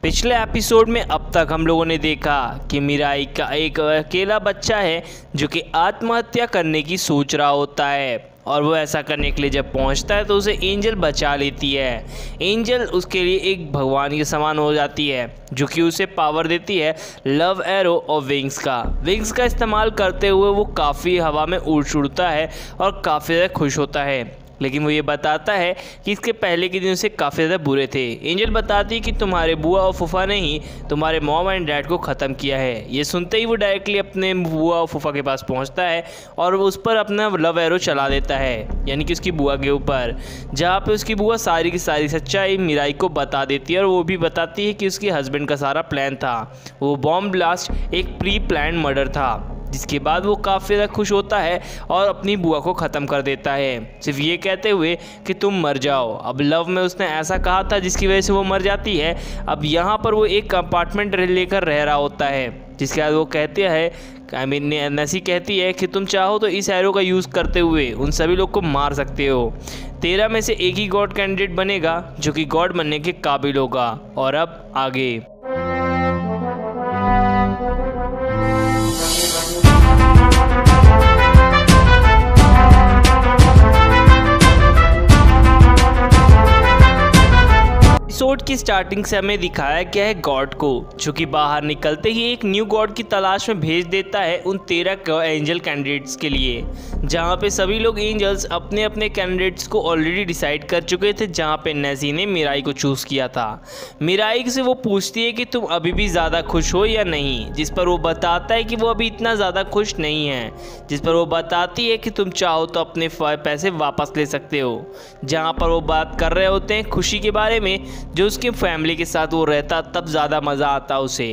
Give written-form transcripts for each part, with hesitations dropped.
पिछले एपिसोड में अब तक हम लोगों ने देखा कि मिराई का एक अकेला बच्चा है जो कि आत्महत्या करने की सोच रहा होता है और वो ऐसा करने के लिए जब पहुंचता है तो उसे एंजल बचा लेती है। एंजल उसके लिए एक भगवान के समान हो जाती है जो कि उसे पावर देती है लव एरो और विंग्स का इस्तेमाल करते हुए वो काफ़ी हवा में उड़ता है और काफ़ी ज़्यादा खुश होता है। लेकिन वो ये बताता है कि इसके पहले के दिन उसे काफ़ी ज़्यादा बुरे थे। एंजल बताती है कि तुम्हारे बुआ और फूफा ने ही तुम्हारे मॉम एंड डैड को ख़त्म किया है। ये सुनते ही वो डायरेक्टली अपने बुआ और फूफा के पास पहुंचता है और उस पर अपना लव एरो चला देता है, यानी कि उसकी बुआ के ऊपर, जहाँ पे उसकी बुआ सारी की सारी सच्चाई मिराई को बता देती है और वो भी बताती है कि उसके हस्बैंड का सारा प्लान था, वो बॉम्ब ब्लास्ट एक प्री प्लान मर्डर था। जिसके बाद वो काफ़ी ज़्यादा खुश होता है और अपनी बुआ को ख़त्म कर देता है, सिर्फ ये कहते हुए कि तुम मर जाओ। अब लव में उसने ऐसा कहा था जिसकी वजह से वो मर जाती है। अब यहाँ पर वो एक अपार्टमेंट लेकर रह रहा होता है, जिसके बाद वो कहते हैं नेसी कहती है कि तुम चाहो तो इस एरो का यूज़ करते हुए उन सभी लोग को मार सकते हो। 13 में से एक ही गॉड कैंडिडेट बनेगा जो कि गॉड बनने के काबिल होगा। और अब आगे एपिसोड की स्टार्टिंग से हमें दिखाया गया है गॉड को, जो कि बाहर निकलते ही एक न्यू गॉड की तलाश में भेज देता है उन 13 एंजल कैंडिडेट्स के लिए, जहां पे सभी लोग एंजल्स अपने अपने कैंडिडेट्स को ऑलरेडी डिसाइड कर चुके थे। जहां पे नेसी ने मिराई को चूज़ किया था। मिराई से वो पूछती है कि तुम अभी भी ज़्यादा खुश हो या नहीं, जिस पर वो बताता है कि वो अभी इतना ज़्यादा खुश नहीं है, जिस पर वो बताती है कि तुम चाहो तो अपने पैसे वापस ले सकते हो। जहाँ पर वो बात कर रहे होते हैं खुशी के बारे में, जो उसके फैमिली के साथ वो रहता तब ज़्यादा मज़ा आता उसे।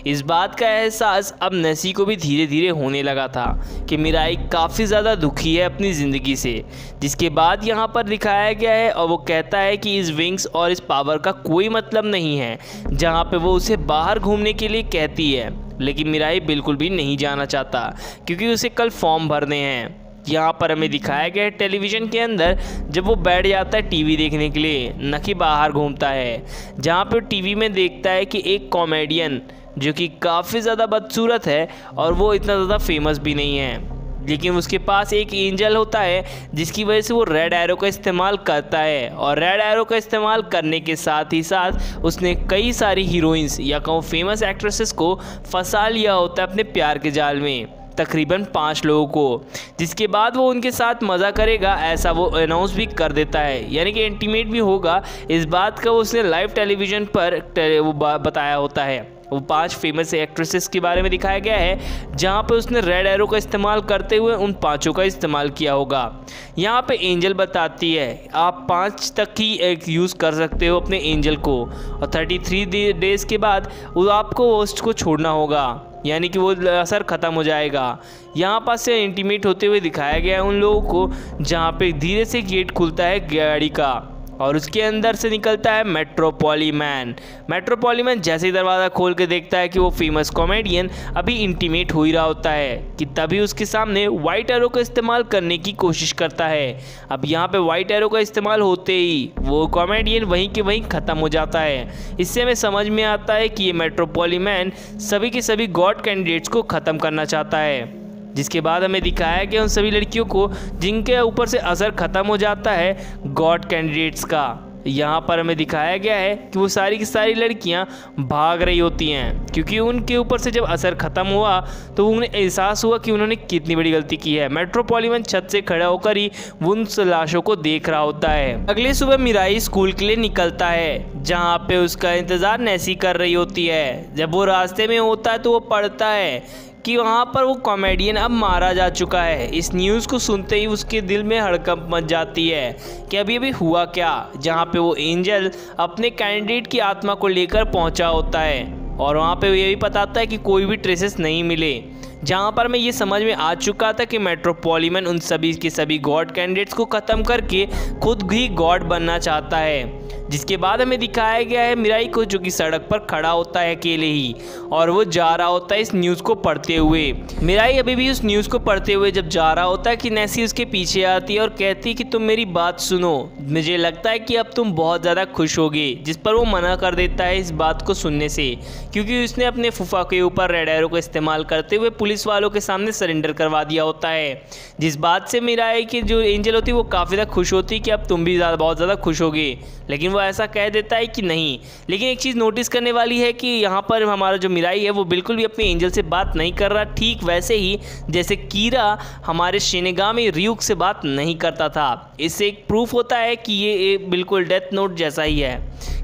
इस बात का एहसास अब नेसी को भी धीरे धीरे होने लगा था कि मिराई काफ़ी ज़्यादा दुखी है अपनी ज़िंदगी से। जिसके बाद यहाँ पर दिखाया गया है और वो कहता है कि इस विंग्स और इस पावर का कोई मतलब नहीं है, जहाँ पे वो उसे बाहर घूमने के लिए कहती है। लेकिन मिराई बिल्कुल भी नहीं जाना चाहता क्योंकि उसे कल फॉर्म भरने हैं। यहाँ पर हमें दिखाया गया है टेलीविज़न के अंदर जब वो बैठ जाता है टीवी देखने के लिए, न कि बाहर घूमता है। जहाँ पर टीवी में देखता है कि एक कॉमेडियन जो कि काफ़ी ज़्यादा बदसूरत है और वो इतना ज़्यादा फेमस भी नहीं है, लेकिन उसके पास एक एंजल होता है जिसकी वजह से वो रेड एरो का इस्तेमाल करता है। और रेड एरो का इस्तेमाल करने के साथ ही साथ उसने कई सारी हीरोइंस या कहूँ फेमस एक्ट्रेसेस को फंसा लिया होता है अपने प्यार के जाल में, तकरीबन 5 लोगों को। जिसके बाद वो उनके साथ मज़ा करेगा ऐसा वो अनाउंस भी कर देता है, यानी कि इंटीमेट भी होगा। इस बात का उसने लाइव टेलीविज़न पर वो बताया होता है। वो 5 फेमस एक्ट्रेसेस के बारे में दिखाया गया है, जहाँ पे उसने रेड एरो का इस्तेमाल करते हुए उन 5 का इस्तेमाल किया होगा। यहाँ पे एंजल बताती है आप 5 तक ही एक यूज़ कर सकते हो अपने एंजल को, और 33 डेज़ के बाद वो आपको होस्ट को छोड़ना होगा, यानी कि वो असर ख़त्म हो जाएगा। यहाँ पास से इंटीमेट होते हुए दिखाया गया है उन लोगों को, जहाँ पे धीरे से गेट खुलता है गाड़ी का और उसके अंदर से निकलता है मेट्रोपॉलीमैन जैसे ही दरवाज़ा खोल के देखता है कि वो फेमस कॉमेडियन अभी इंटीमेट हो ही रहा होता है कि तभी उसके सामने वाइट एरो का इस्तेमाल करने की कोशिश करता है। अब यहाँ पे वाइट एरो का इस्तेमाल होते ही वो कॉमेडियन वहीं के वहीं ख़त्म हो जाता है। इससे हमें समझ में आता है कि ये मेट्रोपॉलीमैन सभी के सभी गॉड कैंडिडेट्स को ख़त्म करना चाहता है। जिसके बाद हमें दिखाया गया उन सभी लड़कियों को जिनके ऊपर से असर ख़त्म हो जाता है गॉड कैंडिडेट्स का। यहाँ पर हमें दिखाया गया है कि वो सारी की सारी लड़कियाँ भाग रही होती हैं, क्योंकि उनके ऊपर से जब असर ख़त्म हुआ तो उन्हें एहसास हुआ कि उन्होंने कितनी बड़ी गलती की है। मेट्रोपॉलीमैन छत से खड़ा होकर ही उन लाशों को देख रहा होता है। अगली सुबह मिराई स्कूल के लिए निकलता है, जहाँ पे उसका इंतज़ार नेसी कर रही होती है। जब वो रास्ते में होता है तो वो पढ़ता है कि वहाँ पर वो कॉमेडियन अब मारा जा चुका है। इस न्यूज़ को सुनते ही उसके दिल में हड़कंप मच जाती है कि अभी हुआ क्या, जहाँ पे वो एंजल अपने कैंडिडेट की आत्मा को लेकर पहुँचा होता है और वहाँ पे ये भी बताता है कि कोई भी ट्रेसेस नहीं मिले। जहाँ पर मैं ये समझ में आ चुका था कि मेट्रोपॉलीमैन उन सभी के सभी गॉड कैंडिडेट्स को ख़त्म करके खुद ही गॉड बनना चाहता है। जिसके बाद हमें दिखाया गया है मिराई को, जो कि सड़क पर खड़ा होता है अकेले ही, और वो जा रहा होता है इस न्यूज़ को पढ़ते हुए। मिराई अभी भी उस न्यूज़ को पढ़ते हुए जब जा रहा होता है कि नेसी उसके पीछे आती है और कहती है कि तुम मेरी बात सुनो, मुझे लगता है कि अब तुम बहुत ज़्यादा खुश होगे। जिस पर वो मना कर देता है इस बात को सुनने से, क्योंकि उसने अपने फूफा के ऊपर रेड एरो का इस्तेमाल करते हुए पुलिस वालों के सामने सरेंडर करवा दिया होता है। जिस बात से मिराई की जो एंजल होती है वो काफ़ी ज़्यादा खुश होती है कि अब तुम भी बहुत ज़्यादा खुश होगे, लेकिन वो ऐसा कह देता है कि नहीं। लेकिन एक चीज़ नोटिस करने वाली है कि यहाँ पर हमारा जो मिराई है वो बिल्कुल भी अपने एंजल से बात नहीं कर रहा, ठीक वैसे ही जैसे कीरा हमारे शिनगामी ryuk से बात नहीं करता था। इससे एक प्रूफ होता है कि ये बिल्कुल डेथ नोट जैसा ही है।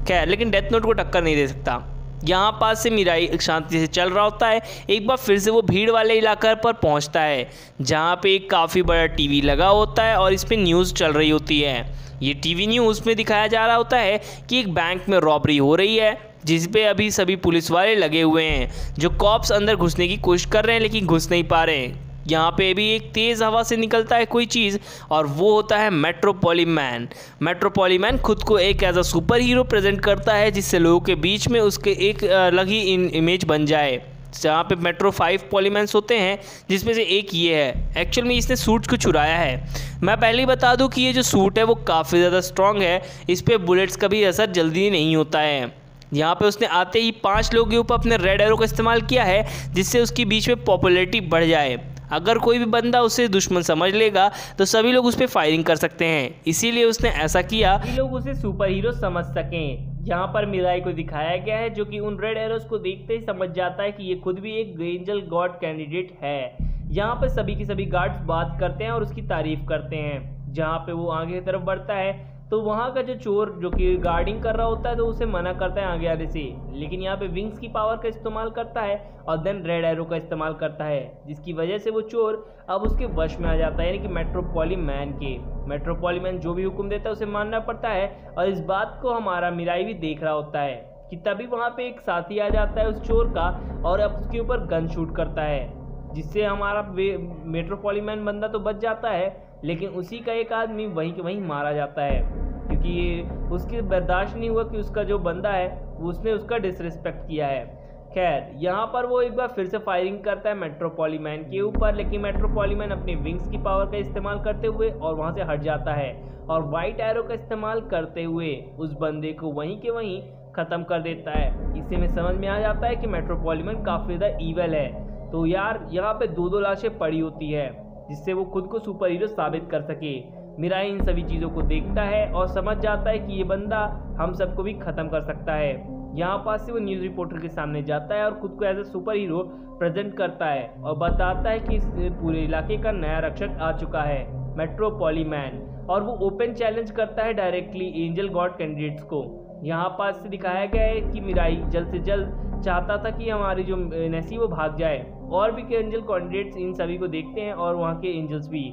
खैर, लेकिन डेथ नोट को टक्कर नहीं दे सकता। यहाँ पास से मिराई शांति से चल रहा होता है। एक बार फिर से वो भीड़ वाले इलाके पर पहुँचता है, जहाँ पे एक काफ़ी बड़ा टीवी लगा होता है और इस पर न्यूज़ चल रही होती है। ये टीवी न्यूज़ में दिखाया जा रहा होता है कि एक बैंक में रॉबरी हो रही है, जिस पे अभी सभी पुलिस वाले लगे हुए हैं। जो कॉप्स अंदर घुसने की कोशिश कर रहे हैं लेकिन घुस नहीं पा रहे हैं। यहाँ पे भी एक तेज़ हवा से निकलता है कोई चीज़, और वो होता है मेट्रोपॉलीमैन। मेट्रोपॉलीमैन खुद को एक as a superhero present करता है, जिससे लोगों के बीच में उसके एक अलग ही इमेज बन जाए। जहाँ पे मेट्रो 5 पॉलीमैन्स होते हैं, जिसमें से एक ये है। एक्चुअल में इसने सूट को चुराया है। मैं पहले ही बता दूँ कि ये जो सूट है वो काफ़ी ज़्यादा स्ट्रॉन्ग है, इस पर बुलेट्स का भी असर जल्दी नहीं होता है। यहाँ पे उसने आते ही 5 लोगों के ऊपर अपने रेड एरो का इस्तेमाल किया है, जिससे उसके बीच में पॉपुलैरिटी बढ़ जाए। अगर कोई भी बंदा उसे दुश्मन समझ लेगा तो सभी लोग उस पर फायरिंग कर सकते हैं, इसीलिए उसने ऐसा किया कि लोग उसे सुपर हीरो समझ सकें। यहाँ पर मिराई को दिखाया गया है, जो कि उन रेड एरोस को देखते ही समझ जाता है कि ये खुद भी एक एंजल गॉड कैंडिडेट है। यहाँ पर सभी के सभी गार्ड्स बात करते हैं और उसकी तारीफ करते हैं। जहाँ पे वो आगे की तरफ बढ़ता है तो वहाँ का जो चोर जो कि गार्डिंग कर रहा होता है तो उसे मना करता है आगे आने से, लेकिन यहाँ पे विंग्स की पावर का इस्तेमाल करता है और देन रेड एरो का इस्तेमाल करता है, जिसकी वजह से वो चोर अब उसके वश में आ जाता है, यानी कि मेट्रोपॉलीमैन के। मेट्रोपॉलीमैन जो भी हुक्म देता है उसे मानना पड़ता है, और इस बात को हमारा मिराई भी देख रहा होता है कि तभी वहाँ पे एक साथी आ जाता है उस चोर का और अब उसके ऊपर गन शूट करता है, जिससे हमारा मेट्रोपॉलीमैन बंदा तो बच जाता है, लेकिन उसी का एक आदमी वहीं के वहीं मारा जाता है, क्योंकि ये उसकी बर्दाश्त नहीं हुआ कि उसका जो बंदा है उसने उसका डिसरिस्पेक्ट किया है। खैर, यहाँ पर वो एक बार फिर से फायरिंग करता है मेट्रोपॉलीमैन के ऊपर, लेकिन मेट्रोपॉलीमैन अपने विंग्स की पावर का इस्तेमाल करते हुए और वहाँ से हट जाता है और वाइट एरो का इस्तेमाल करते हुए उस बंदे को वहीं के वहीं ख़त्म कर देता है। इससे में समझ में आ जाता है कि मेट्रोपॉलीमैन काफ़ी ज़्यादा ईवल है। तो यार, यहाँ पे 2-2 लाशें पड़ी होती है, जिससे वो खुद को सुपर हीरो साबित कर सके। मिराई इन सभी चीज़ों को देखता है और समझ जाता है कि ये बंदा हम सबको भी ख़त्म कर सकता है। यहाँ पास से वो न्यूज़ रिपोर्टर के सामने जाता है और खुद को as a superhero present करता है और बताता है कि इस पूरे इलाके का नया रक्षक आ चुका है, मेट्रोपॉलीमैन, और वो ओपन चैलेंज करता है डायरेक्टली एंजल गॉड कैंडिडेट्स को। यहाँ पास से दिखाया गया है कि मिराई जल्द से जल्द चाहता था कि हमारी जो नेसी वो भाग जाए, और भी एंजल कैंडिडेट्स इन सभी को देखते हैं और वहाँ के एंजल्स भी।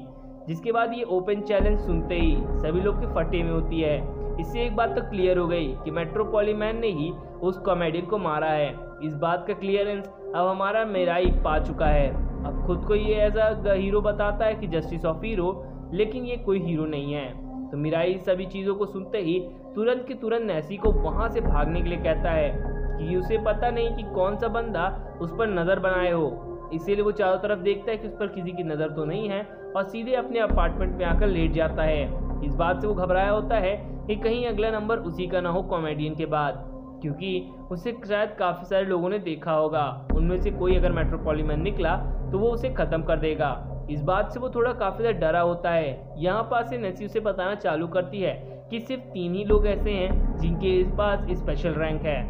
जिसके बाद ये ओपन चैलेंज सुनते ही सभी लोग की फटे में होती है। इससे एक बात तो क्लियर हो गई कि मेट्रोपॉलीमैन ने ही उस कॉमेडियन को मारा है। इस बात का क्लियरेंस अब हमारा मिराई पा चुका है। अब खुद को ये एज अ हीरो बताता है कि जस्टिस ऑफ हीरो, लेकिन ये कोई हीरो नहीं है। तो मिराई सभी चीज़ों को सुनते ही तुरंत के तुरंत नेसी को वहाँ से भागने के लिए कहता है कि उसे पता नहीं कि कौन सा बंदा उस पर नज़र बनाए हो, इसीलिए वो चारों तरफ देखता है कि उस पर किसी की नज़र तो नहीं है और सीधे अपने अपार्टमेंट में आकर लेट जाता है। इस बात से वो घबराया होता है कि कहीं अगला नंबर उसी का ना हो कॉमेडियन के बाद, क्योंकि उसे शायद काफ़ी सारे लोगों ने देखा होगा। उनमें से कोई अगर मेट्रोपॉलीमैन निकला तो वो उसे ख़त्म कर देगा। इस बात से वो थोड़ा काफ़ी ज़्यादा डरा होता है। यहाँ पास से नेसी उसे बताना चालू करती है कि सिर्फ 3 ही लोग ऐसे हैं जिनके पास स्पेशल रैंक है,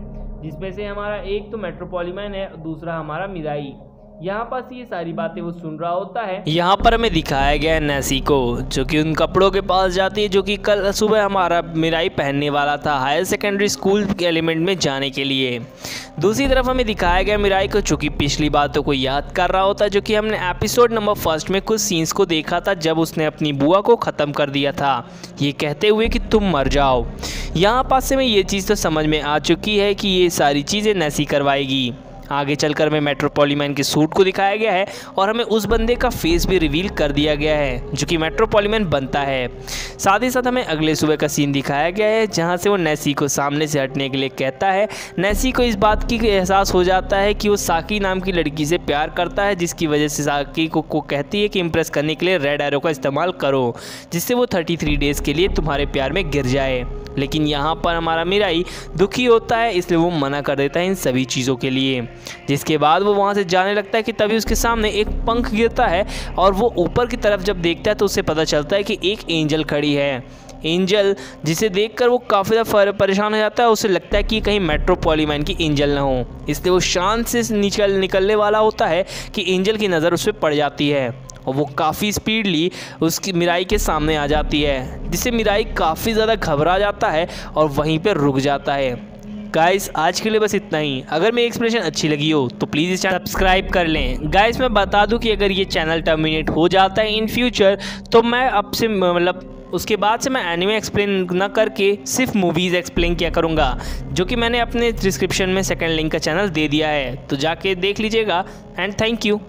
जिसमें से हमारा एक तो मेट्रोपॉलीमैन है, दूसरा हमारा मिराई। यहाँ पास ये सारी बातें वो सुन रहा होता है। यहाँ पर हमें दिखाया गया है नेसी को, जो कि उन कपड़ों के पास जाती है जो कि कल सुबह हमारा मिराई पहनने वाला था हायर सेकेंडरी स्कूल के एलिमेंट में जाने के लिए। दूसरी तरफ हमें दिखाया गया मिराई को, जो कि पिछली बातों को याद कर रहा होता है, जो कि हमने एपिसोड नंबर 1 में कुछ सीन्स को देखा था जब उसने अपनी बुआ को ख़त्म कर दिया था, ये कहते हुए कि तुम मर जाओ। यहाँ पास से में ये चीज़ तो समझ में आ चुकी है कि ये सारी चीज़ें नेसी करवाएगी। आगे चलकर हमें मेट्रोपॉलीमैन के सूट को दिखाया गया है और हमें उस बंदे का फेस भी रिवील कर दिया गया है जो कि मेट्रोपॉलीमैन बनता है। साथ ही साथ हमें अगले सुबह का सीन दिखाया गया है जहाँ से वो नेसी को सामने से हटने के लिए कहता है। नेसी को इस बात की एहसास हो जाता है कि वो साकी नाम की लड़की से प्यार करता है, जिसकी वजह से साकी को कहती है कि इम्प्रेस करने के लिए रेड एरो का इस्तेमाल करो जिससे वो 33 डेज़ के लिए तुम्हारे प्यार में गिर जाए। लेकिन यहाँ पर हमारा मिराई दुखी होता है, इसलिए वो मना कर देता है इन सभी चीज़ों के लिए। जिसके बाद वो वहाँ से जाने लगता है कि तभी उसके सामने एक पंख गिरता है और वो ऊपर की तरफ जब देखता है तो उसे पता चलता है कि एक एंजल खड़ी है। एंजल जिसे देखकर वो काफ़ी ज़्यादा परेशान हो जाता है। उसे लगता है कि कहीं मेट्रोपॉलीमैन की एंजल ना हो, इसलिए वो शान से निकलने वाला होता है कि एंजल की नज़र उस पर पड़ जाती है और वो काफ़ी स्पीडली उसकी मिराई के सामने आ जाती है, जिससे मिराई काफ़ी ज़्यादा घबरा जाता है और वहीं पर रुक जाता है। गाइस आज के लिए बस इतना ही। अगर मेरी एक्सप्लेनेशन अच्छी लगी हो तो प्लीज़ इस चैनल सब्सक्राइब कर लें। गाइस मैं बता दूं कि अगर ये चैनल टर्मिनेट हो जाता है इन फ्यूचर तो मैं अब से उसके बाद से मैं एनिमे एक्सप्लेन ना करके सिर्फ मूवीज़ एक्सप्लेन किया करूँगा, जो कि मैंने अपने डिस्क्रिप्शन में सेकंड लिंक का चैनल दे दिया है, तो जाके देख लीजिएगा। And thank you.